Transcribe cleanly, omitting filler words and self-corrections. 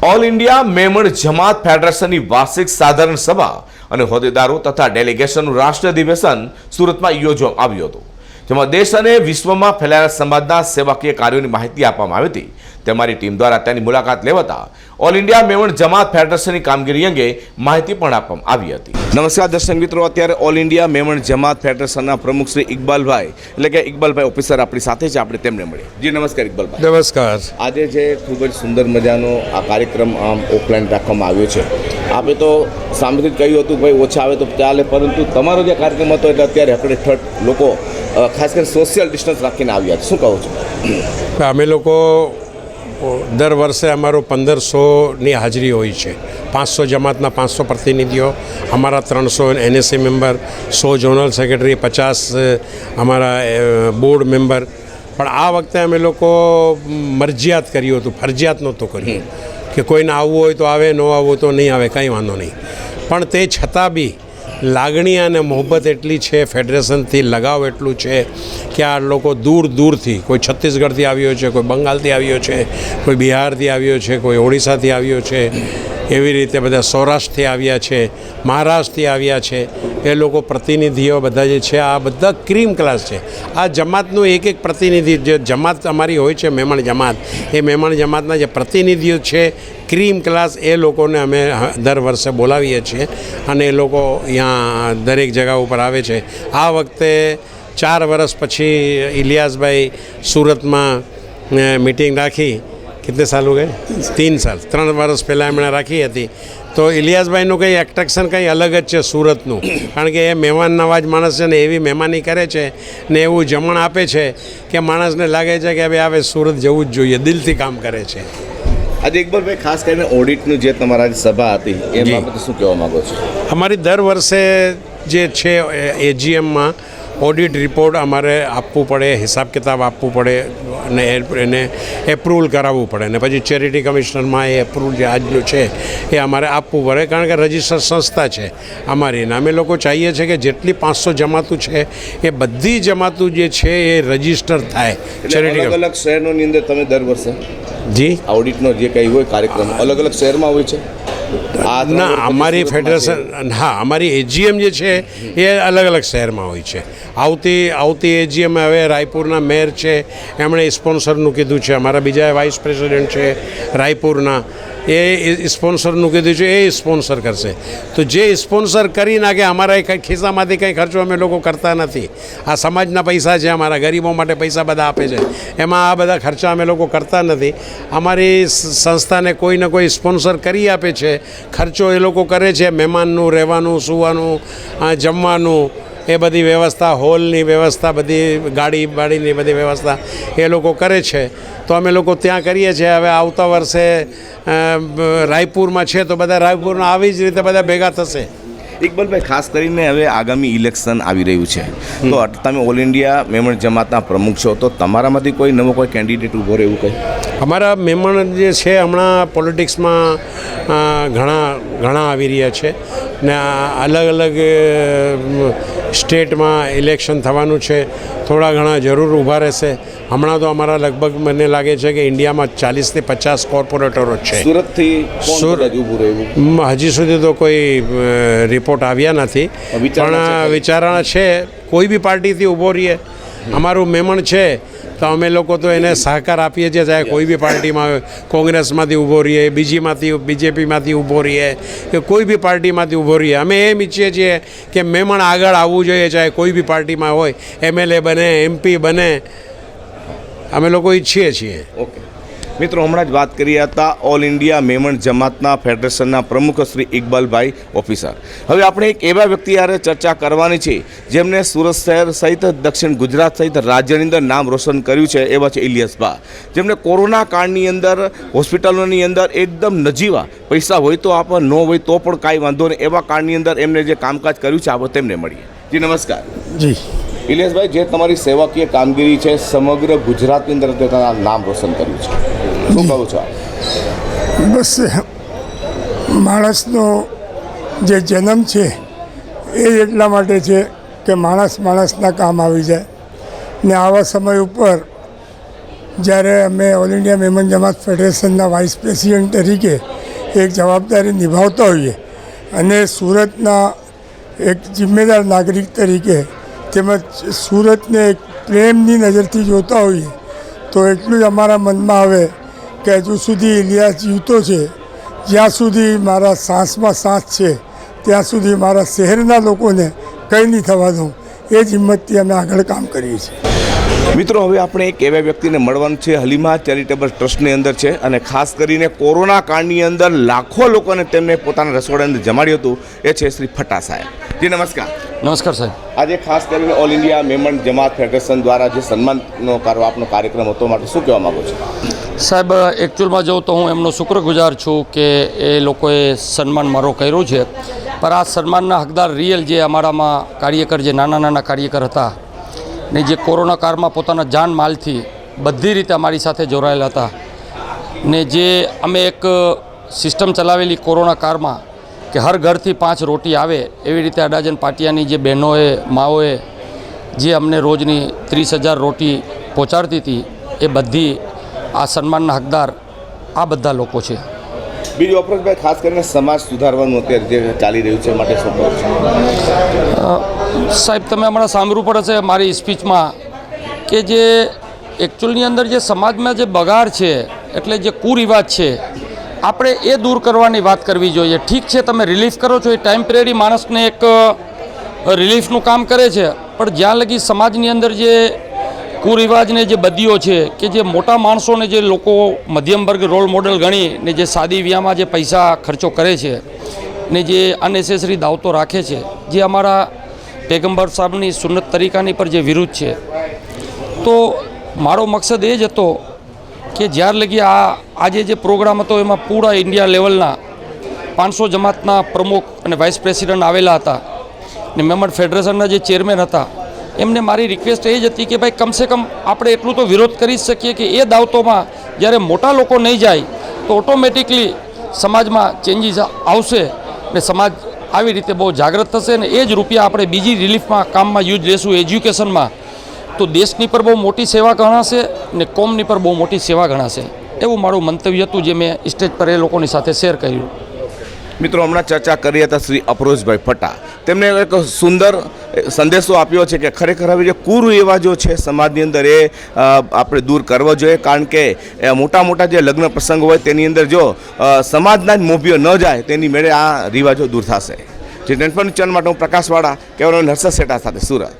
All India Memon જમાત ફેડરેશનની વાર્ષિક સાધારણ સભા અને હોદ્દેદારો તથા ડેલિગેશનનું રાષ્ટ્રીય અધિવેશન સુરતમાં યોજવામાં આવ્યું હતું, જેમાં દેશ અને વિશ્વમાં ફેલાયેલા સમાજના સેવાકીય કાર્યોની માહિતી આપવામાં આવી હતી। તમારી ટીમ દ્વારા તેની મુલાકાત લેવાતા ઓલ ઇન્ડિયા મેમણ જમાત ફેડરેશનની કામગીરી અંગે માહિતી પણ આપવામાં આવી હતી। નમસ્કાર દર્શક મિત્રો, અત્યારે ઓલ ઇન્ડિયા મેમણ જમાત ફેડરેશનના પ્રમુખ શ્રી ઇકબાલભાઈ એટલે કે ઇકબાલભાઈ ઓફિસર આપણી સાથે છે, આપણે તેમને મળીએ। જી નમસ્કાર ઇકબાલભાઈ। નમસ્કાર। આજે જે ખૂબ જ સુંદર મજાનો આ કાર્યક્રમ ઓફલાઈન રાખવામાં આવ્યો છે, આપણે તો સામેથી કહ્યું હતું ભાઈ ઓછા આવે તો ચાલે, પરંતુ તમારો જે કાર્યક્રમ હતો એટલે અત્યારે હકડે ઠઠ લોકો ખાસ કરીને સોશિયલ ડિસ્ટન્સ રાખીને આવ્યા છે, શું કહો છો? અમે લોકો દર વર્ષે અમારો 1500ની હાજરી હોય છે। 500 જમાતના 500 પ્રતિનિધિઓ, અમારા 300 NSA મેમ્બર, 100 ઝોનલ સેક્રેટરી, 50 અમારા બોર્ડ મેમ્બર। પણ આ વખતે અમે લોકો મરજિયાત કર્યું હતું, ફરજિયાત નહોતું કર્યું કે કોઈને આવવું હોય તો આવે, ન આવવું તો નહીં આવે, કંઈ વાંધો નહીં। પણ તે છતાં બી લાગણી અને મોહબ્બત એટલી છે, ફેડરેશનથી લગાવ એટલું છે કે આ લોકો દૂર દૂરથી, કોઈ છત્તીસગઢથી આવ્યો છે, કોઈ બંગાળથી આવ્યો છે, કોઈ બિહારથી આવ્યો છે, કોઈ ઓડિશાથી આવ્યો છે, એવી રીતે બધા સૌરાષ્ટ્રથી આવ્યા છે, મહારાષ્ટ્રથી આવ્યા છે। એ લોકો પ્રતિનિધિઓ બધા જે છે આ બધા ક્રીમ ક્લાસ છે। આ જમાતનું એક એક પ્રતિનિધિ, જે જમાત અમારી હોય છે મેમણ જમાત, એ મેમણ જમાતના જે પ્રતિનિધિઓ છે ક્રીમ ક્લાસ, એ લોકોને અમે દર વર્ષે બોલાવીએ છીએ અને એ લોકો અહીંયા દરેક જગા ઉપર આવે છે। આ વખતે 4 વર્ષ પછી ઇલિયાસભાઈ સુરતમાં મીટિંગ રાખી, कितने साल हो गए? 3 साल, 3 વર્ષ પહેલાં એમણે રાખી હતી। તો ઇલિયાસભાઈનું કંઈ એટ્રેક્શન કંઈ અલગ જ છે સુરતનું, કારણ કે એ મહેમાન નવાજ માણસ છે ને એવી મહેમાની કરે છે ને એવું જમણ આપે છે કે માણસને લાગે છે કે હવે સુરત જવું જ જોઈએ, દિલથી કામ કરે છે। આજે ઇકબાલભાઈ, ખાસ કરીને ઓડિટનું જે તમારી સભા હતી એ બાબતે શું કહેવા માગો છો? અમારી દર વર્ષે જે છે એજીએમમાં ઓડિટ રિપોર્ટ અમારે આપવું પડે, હિસાબ કિતાબ આપવું પડે અને એને એપ્રુવલ કરાવવું પડે ને પછી ચેરિટી કમિશનરમાં એ એપ્રુવલ જે આજનું છે એ અમારે આપવું પડે, કારણ કે રજિસ્ટર સંસ્થા છે અમારી ને અમે લોકો ચાહીએ છીએ કે જેટલી 500 જમાતું છે એ બધી જમાતું જે છે એ રજિસ્ટર થાય। ચેરિટી અલગ અલગ શહેરોની અંદર તમે દર વર્ષે જી ઓડિટનો જે કંઈ હોય કાર્યક્રમ અલગ અલગ શહેરમાં હોય છે? ના, અમારી ફેડરેશન, હા, અમારી એજીએમ જે છે એ અલગ અલગ શહેરમાં હોય છે। આવતી એજીએમ હવે રાયપુરના મેયર છે, એમણે સ્પોન્સરનું કીધું છે, અમારા બીજા વાઇસ પ્રેસિડેન્ટ છે રાયપુરના, એ સ્પોન્સરનું કીધું છે, એ સ્પોન્સર કરશે। તો જે સ્પોન્સર કરી નાખે, અમારા કંઈ ખિસ્સામાંથી કંઈ ખર્ચો અમે લોકો કરતા નથી। આ સમાજના પૈસા છે, અમારા ગરીબો માટે પૈસા બધા આપે છે, એમાં આ બધા ખર્ચા અમે લોકો કરતા નથી। અમારી સંસ્થાને કોઈને કોઈ સ્પોન્સર કરી આપે છે, ખર્ચો એ લોકો કરે છે, મહેમાનનું રહેવાનું, સૂવાનું, જમવાનું, એ બધી વ્યવસ્થા, હોલની વ્યવસ્થા, બધી ગાડીની બધી વ્યવસ્થા એ લોકો કરે છે। તો અમે લોકો ત્યાં કરીએ છીએ। હવે આવતા વર્ષે રાયપુરમાં છે તો બધા રાયપુરના આવી જ રીતે બધા ભેગા થશે। ઇકબાલભાઈ, ખાસ કરીને હવે આગામી ઇલેક્શન આવી રહ્યું છે, તો તમે ઓલ ઇન્ડિયા મેમણ જમાતના પ્રમુખ છો, તો તમારામાંથી કોઈ નવો કોઈ કેન્ડિડેટ ઊભો રહે એવું કંઈ? અમારા મેમણ જે છે હમણાં પોલિટિક્સમાં ઘણા આવી રહ્યા છે ને અલગ અલગ સ્ટેટમાં ઇલેક્શન થવાનું છે, થોડા ઘણા જરૂર ઊભા રહેશે। હમણાં તો અમારા લગભગ મને લાગે છે કે ઇન્ડિયામાં 40 થી 50 કોર્પોરેટરો છે। સુરતથી ઊભું રહ્યું હજી સુધી તો કોઈ રિપોર્ટ આવ્યા નથી, પણ વિચારણા છે કોઈ બી પાર્ટીથી ઊભો રહીએ। અમારું મેમણ છે તો અમે લોકો તો એને સહકાર આપીએ છીએ, ચાહે કોઈ બી પાર્ટીમાં, કોંગ્રેસમાંથી ઊભો રહીએ, બીજેપીમાંથી ઊભો રહીએ કે કોઈ બી પાર્ટીમાંથી ઊભો રહીએ। અમે એમ ઈચ્છીએ છીએ કે મેમણ આગળ આવવું જોઈએ, ચાહે કોઈ બી પાર્ટીમાં હોય, MLA બને, MP બને, અમે લોકો ઈચ્છીએ છીએ। ઓકે મિત્રો, હમણાં જ વાત કરી હતા ઓલ ઇન્ડિયા મેમણ જમાતના ફેડરેશનના પ્રમુખ શ્રી ઇકબાલભાઈ ઓફિસર। હવે આપણે એક એવા વ્યક્તિ યારે ચર્ચા કરવાની છે જેમને સુરત શહેર સહિત દક્ષિણ ગુજરાત સહિત રાજ્યની અંદર નામ રોશન કર્યું છે, એવા છે ઇલિયાસભાઈ, જેમને કોરોના કાળની અંદર હોસ્પિટલોની અંદર એકદમ નજીવા, પૈસા હોય તો આપો, ન હોય તો પણ કાંઈ વાંધો નહીં, એવા કાળની અંદર એમને જે કામકાજ કર્યું છે, આપણે તેમને મળીએ। જી નમસ્કાર। જી ઇલિયાસભાઈ, જે તમારી સેવાકીય કામગીરી છે સમગ્ર ગુજરાતની અંદર તેના નામ રોશન કર્યું છે, શું કહું છો? બસ માણસનો જે જન્મ છે એ એટલા માટે છે કે માણસના કામ આવી જાય ને આવા સમય ઉપર જ્યારે અમે ઓલ ઇન્ડિયા મેમન જમાત ફેડરેશનના વાઇસ પ્રેસિડેન્ટ તરીકે એક જવાબદારી નિભાવતા હોઈએ અને સુરતના એક જિમ્મેદાર નાગરિક તરીકે તેમજ સુરતને એક પ્રેમની નજરથી જોતા હોઈએ તો એટલું જ અમારા મનમાં આવે કે હજુ સુધી ઇલિયાસ જીવતો છે, જ્યાં સુધી મારા સાસમાં સાસ છે ત્યાં સુધી મારા શહેરના લોકોને કંઈ નહીં થવા દઉં, એ જ હિંમતથી અમે આગળ કામ કરીએ છીએ. મિત્રો, હવે આપણે એક એવા વ્યક્તિને મળવાનું છે, હલીમા ચેરિટેબલ ટ્રસ્ટની અંદર છે અને ખાસ કરીને કોરોના કાળની અંદર લાખો લોકોને તેમને પોતાના રસોડાની અંદર જમાડ્યું હતું. એ છે શ્રી ફટા સાહેબ. જી નમસ્કાર. નમસ્કાર સાહેબ. આજે ખાસ કરીને ઓલ ઇન્ડિયા મેમન જમાત ફેડરેશન દ્વારા જે સન્માનનો આપનો કાર્યક્રમ હતો માટે શું કહેવા માગો છો? સાહેબ, એકચ્યુઅલમાં જોઉં તો હું એમનો શુક્રગુજાર છું કે એ લોકોએ સન્માન મારો કર્યો છે, પણ આ સન્માનના હકદાર રિયલ જે અમારામાં કાર્યકર, જે નાના નાના કાર્યકર હતા ને જે કોરોના કાળમાં પોતાના જાન માલથી બધી રીતે અમારી સાથે જોડાયેલા હતા ને જે અમે એક સિસ્ટમ ચલાવેલી કોરોના કાળમાં કે હર ઘરથી 5 રોટી આવે, એવી રીતે અડાજણ પાટિયાની જે બહેનોએ, માઓએ જે અમને રોજની 30,000 રોટી પહોંચાડતી હતી, એ બધી આ સન્માનના હકદાર આ બધા લોકો છે. બીજું અફરોજભાઈ, ખાસ કરીને સમાજ સુધારવાનું અત્યારે જે ચાલી રહ્યું છે માટે શું કહો છો? સાહેબ, તમે હમણાં સાંભળવું પડે છે મારી સ્પીચમાં કે જે એકચ્યુઅલની અંદર જે સમાજમાં જે બગાડ છે, એટલે જે કુરિવાજ છે, આપણે એ દૂર કરવાની વાત કરવી જોઈએ. ઠીક છે, તમે રિલીફ કરો છો, એ ટેમ્પરરી માણસને એક રિલીફનું કામ કરે છે, પણ જ્યાં લગી સમાજની અંદર જે કુરિવાજને જે બદીઓ છે કે જે મોટા માણસોને જે લોકો મધ્યમ વર્ગ રોલ મોડલ ગણી ને જે સાદી વિયામાં જે પૈસા ખર્ચો કરે છે ને જે અનનેસેસરી દાવતો રાખે છે, જે અમારા પેગમ્બર સાહેબની સુન્નત તરીકાની પર જે વિરુદ્ધ છે, તો મારો મકસદ એ જ હતો કે જ્યાર લગી આજે જે પ્રોગ્રામ હતો એમાં પૂરા ઇન્ડિયા લેવલના 500 જમાતના પ્રમુખ અને વાઇસ પ્રેસિડન્ટ આવેલા હતા ને મેમન ફેડરેશનના જે ચેરમેન હતા, એમને મારી રિક્વેસ્ટ એ જ હતી કે ભાઈ કમસે કમ આપણે એટલું તો વિરોધ કરી શકીએ કે એ દાવતોમાં જ્યારે મોટા લોકો નહીં જાય તો ઓટોમેટિકલી સમાજમાં ચેન્જીસ આવશે ને સમાજ આવી રીતે બહુ જાગૃત થશે ને એ જ રૂપિયા આપણે બીજી રિલીફમાં કામમાં યુઝ લેશું, એજ્યુકેશનમાં, તો દેશની પર બહુ મોટી સેવા ગણાશે ને કોમની પર બહુ મોટી સેવા ગણાશે. એવું મારું મંતવ્ય હતું જે મેં સ્ટેજ પર એ લોકોની સાથે શેર કર્યું. મિત્રો, હમણાં ચર્ચા કરી હતા શ્રી અફરોજભાઈ ફટા. તેમણે એક સુંદર સંદેશો આપ્યો છે કે ખરેખર હવે જે કુરિવાજો છે સમાજની અંદર એ આપણે દૂર કરવો જોઈએ, કારણ કે મોટા મોટા જે લગ્ન પ્રસંગ હોય તેની અંદર જો સમાજના જ મોભીઓ ન જાય તેની મેળે આ રિવાજો દૂર થશે. જે નેટવર્ક ચેનલ માટે હું પ્રકાશવાળા, કેવલ હર્ષદ શેઠા સાથે સુરત.